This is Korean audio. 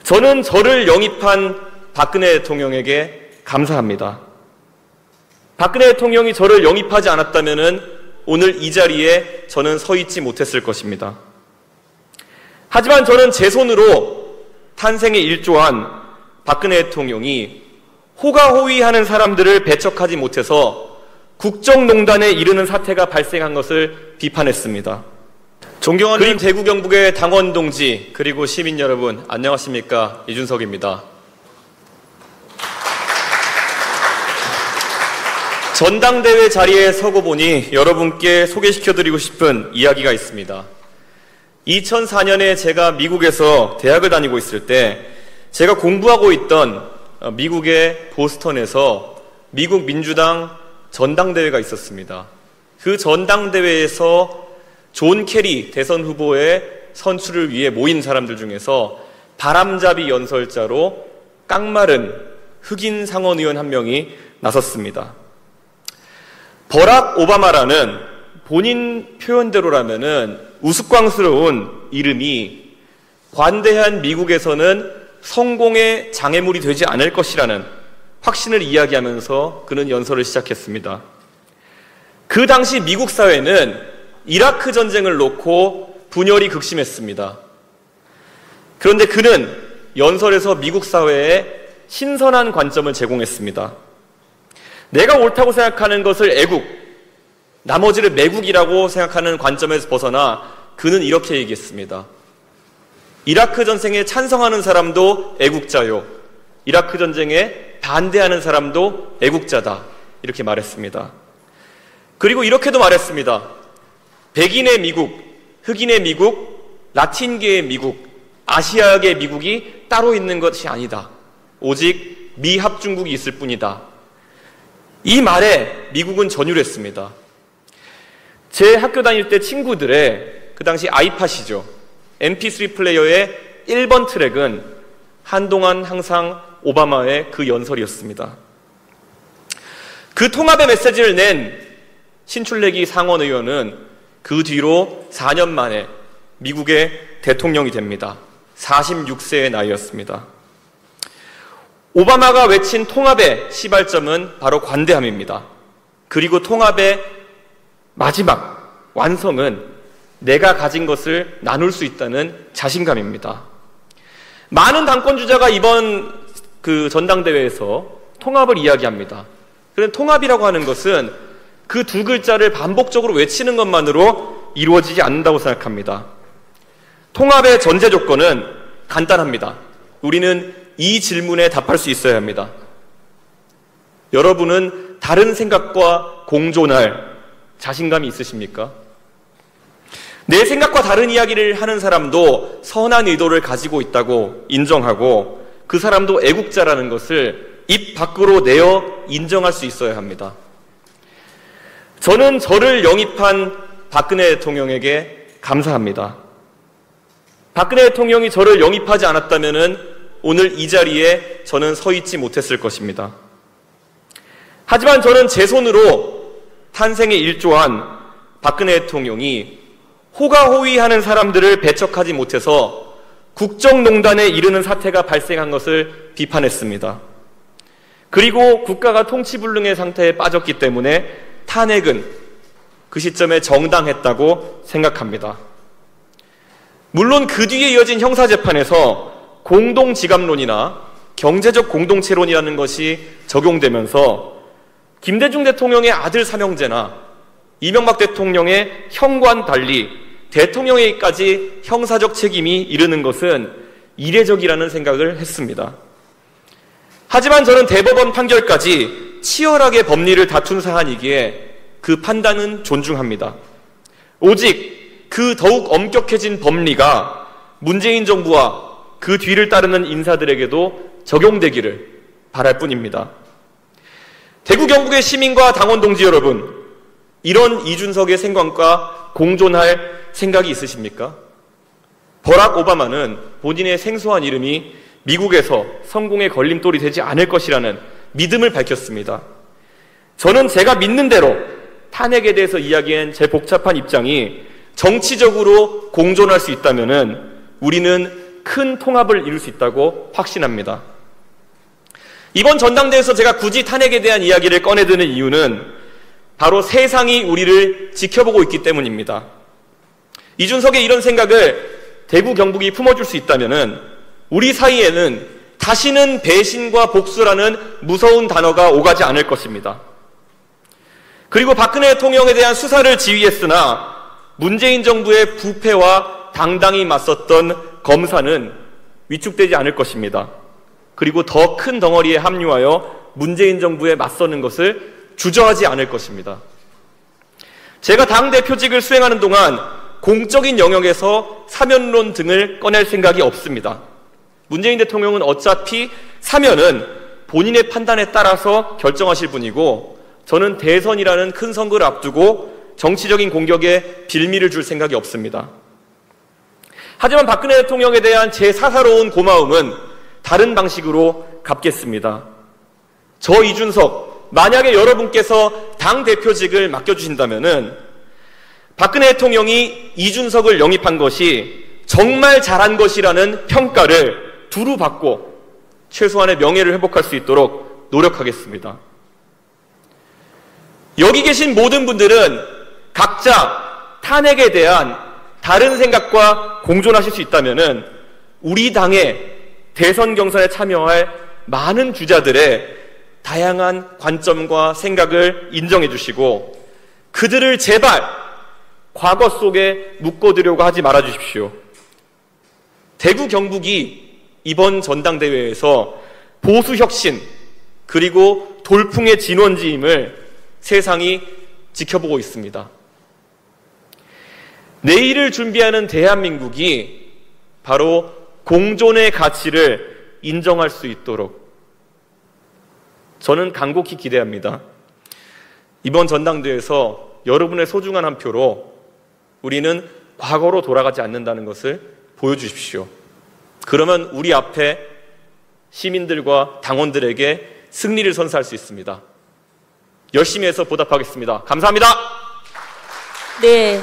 저는 저를 영입한 박근혜 대통령에게 감사합니다. 박근혜 대통령이 저를 영입하지 않았다면 오늘 이 자리에 저는 서 있지 못했을 것입니다. 하지만 저는 제 손으로 탄생에 일조한 박근혜 대통령이 호가호위하는 사람들을 배척하지 못해서 국정농단에 이르는 사태가 발생한 것을 비판했습니다. 존경하는 대구 경북의 당원 동지 그리고 시민 여러분, 안녕하십니까? 이준석입니다. 전당대회 자리에 서고 보니 여러분께 소개시켜드리고 싶은 이야기가 있습니다. 2004년에 제가 미국에서 대학을 다니고 있을 때 제가 공부하고 있던 미국의 보스턴에서 미국 민주당 전당대회가 있었습니다. 그 전당대회에서 존 케리 대선 후보의 선출을 위해 모인 사람들 중에서 바람잡이 연설자로 깡마른 흑인 상원의원 한 명이 나섰습니다. 버락 오바마라는 본인 표현대로라면은 우스꽝스러운 이름이 관대한 미국에서는 성공의 장애물이 되지 않을 것이라는 확신을 이야기하면서 그는 연설을 시작했습니다. 그 당시 미국 사회는 이라크 전쟁을 놓고 분열이 극심했습니다. 그런데 그는 연설에서 미국 사회에 신선한 관점을 제공했습니다. 내가 옳다고 생각하는 것을 애국, 나머지를 매국이라고 생각하는 관점에서 벗어나 그는 이렇게 얘기했습니다. 이라크 전쟁에 찬성하는 사람도 애국자요, 이라크 전쟁에 반대하는 사람도 애국자다, 이렇게 말했습니다. 그리고 이렇게도 말했습니다. 백인의 미국, 흑인의 미국, 라틴계의 미국, 아시아계의 미국이 따로 있는 것이 아니다. 오직 미합중국이 있을 뿐이다. 이 말에 미국은 전율했습니다. 제 학교 다닐 때 친구들의 그 당시 아이팟이죠. MP3 플레이어의 1번 트랙은 한동안 항상 오바마의 그 연설이었습니다. 그 통합의 메시지를 낸 신출래기 상원의원은 그 뒤로 4년 만에 미국의 대통령이 됩니다. 46세의 나이였습니다. 오바마가 외친 통합의 시발점은 바로 관대함입니다. 그리고 통합의 마지막 완성은 내가 가진 것을 나눌 수 있다는 자신감입니다. 많은 당권주자가 이번 그 전당대회에서 통합을 이야기합니다. 그런데 통합이라고 하는 것은 그 두 글자를 반복적으로 외치는 것만으로 이루어지지 않는다고 생각합니다. 통합의 전제 조건은 간단합니다. 우리는 이 질문에 답할 수 있어야 합니다. 여러분은 다른 생각과 공존할 자신감이 있으십니까? 내 생각과 다른 이야기를 하는 사람도 선한 의도를 가지고 있다고 인정하고 그 사람도 애국자라는 것을 입 밖으로 내어 인정할 수 있어야 합니다. 저는 저를 영입한 박근혜 대통령에게 감사합니다. 박근혜 대통령이 저를 영입하지 않았다면 오늘 이 자리에 저는 서 있지 못했을 것입니다. 하지만 저는 제 손으로 탄생에 일조한 박근혜 대통령이 호가호위하는 사람들을 배척하지 못해서 국정농단에 이르는 사태가 발생한 것을 비판했습니다. 그리고 국가가 통치불능의 상태에 빠졌기 때문에 탄핵은 그 시점에 정당했다고 생각합니다. 물론 그 뒤에 이어진 형사재판에서 공동지갑론이나 경제적 공동체론이라는 것이 적용되면서 김대중 대통령의 아들 삼형제나 이명박 대통령의 형과는 달리 대통령에게까지 형사적 책임이 이르는 것은 이례적이라는 생각을 했습니다. 하지만 저는 대법원 판결까지 치열하게 법리를 다툰 사안이기에 그 판단은 존중합니다. 오직 그 더욱 엄격해진 법리가 문재인 정부와 그 뒤를 따르는 인사들에게도 적용되기를 바랄 뿐입니다. 대구 경북의 시민과 당원 동지 여러분, 이런 이준석의 생각과 공존할 생각이 있으십니까? 버락 오바마는 본인의 생소한 이름이 미국에서 성공의 걸림돌이 되지 않을 것이라는 믿음을 밝혔습니다. 저는 제가 믿는 대로 탄핵에 대해서 이야기한 제 복잡한 입장이 정치적으로 공존할 수 있다면 우리는 큰 통합을 이룰 수 있다고 확신합니다. 이번 전당대회에서 제가 굳이 탄핵에 대한 이야기를 꺼내드는 이유는 바로 세상이 우리를 지켜보고 있기 때문입니다. 이준석의 이런 생각을 대구 경북이 품어줄 수 있다면 우리 사이에는 다시는 배신과 복수라는 무서운 단어가 오가지 않을 것입니다. 그리고 박근혜 대통령에 대한 수사를 지휘했으나 문재인 정부의 부패와 당당히 맞섰던 검사는 위축되지 않을 것입니다. 그리고 더 큰 덩어리에 합류하여 문재인 정부에 맞서는 것을 주저하지 않을 것입니다. 제가 당대표직을 수행하는 동안 공적인 영역에서 사면론 등을 꺼낼 생각이 없습니다. 문재인 대통령은 어차피 사면은 본인의 판단에 따라서 결정하실 분이고 저는 대선이라는 큰 선거를 앞두고 정치적인 공격에 빌미를 줄 생각이 없습니다. 하지만 박근혜 대통령에 대한 제 사사로운 고마움은 다른 방식으로 갚겠습니다. 저 이준석, 만약에 여러분께서 당대표직을 맡겨주신다면은 박근혜 대통령이 이준석을 영입한 것이 정말 잘한 것이라는 평가를 두루 받고 최소한의 명예를 회복할 수 있도록 노력하겠습니다. 여기 계신 모든 분들은 각자 탄핵에 대한 다른 생각과 공존하실 수 있다면은 우리 당의 대선 경선에 참여할 많은 주자들의 다양한 관점과 생각을 인정해 주시고 그들을 제발 과거 속에 묶어두려고 하지 말아 주십시오. 대구 경북이 이번 전당대회에서 보수혁신 그리고 돌풍의 진원지임을 세상이 지켜보고 있습니다. 내일을 준비하는 대한민국이 바로 공존의 가치를 인정할 수 있도록 저는 간곡히 기대합니다. 이번 전당대회에서 여러분의 소중한 한 표로 우리는 과거로 돌아가지 않는다는 것을 보여주십시오. 그러면 우리 앞에 시민들과 당원들에게 승리를 선사할 수 있습니다. 열심히 해서 보답하겠습니다. 감사합니다. 네.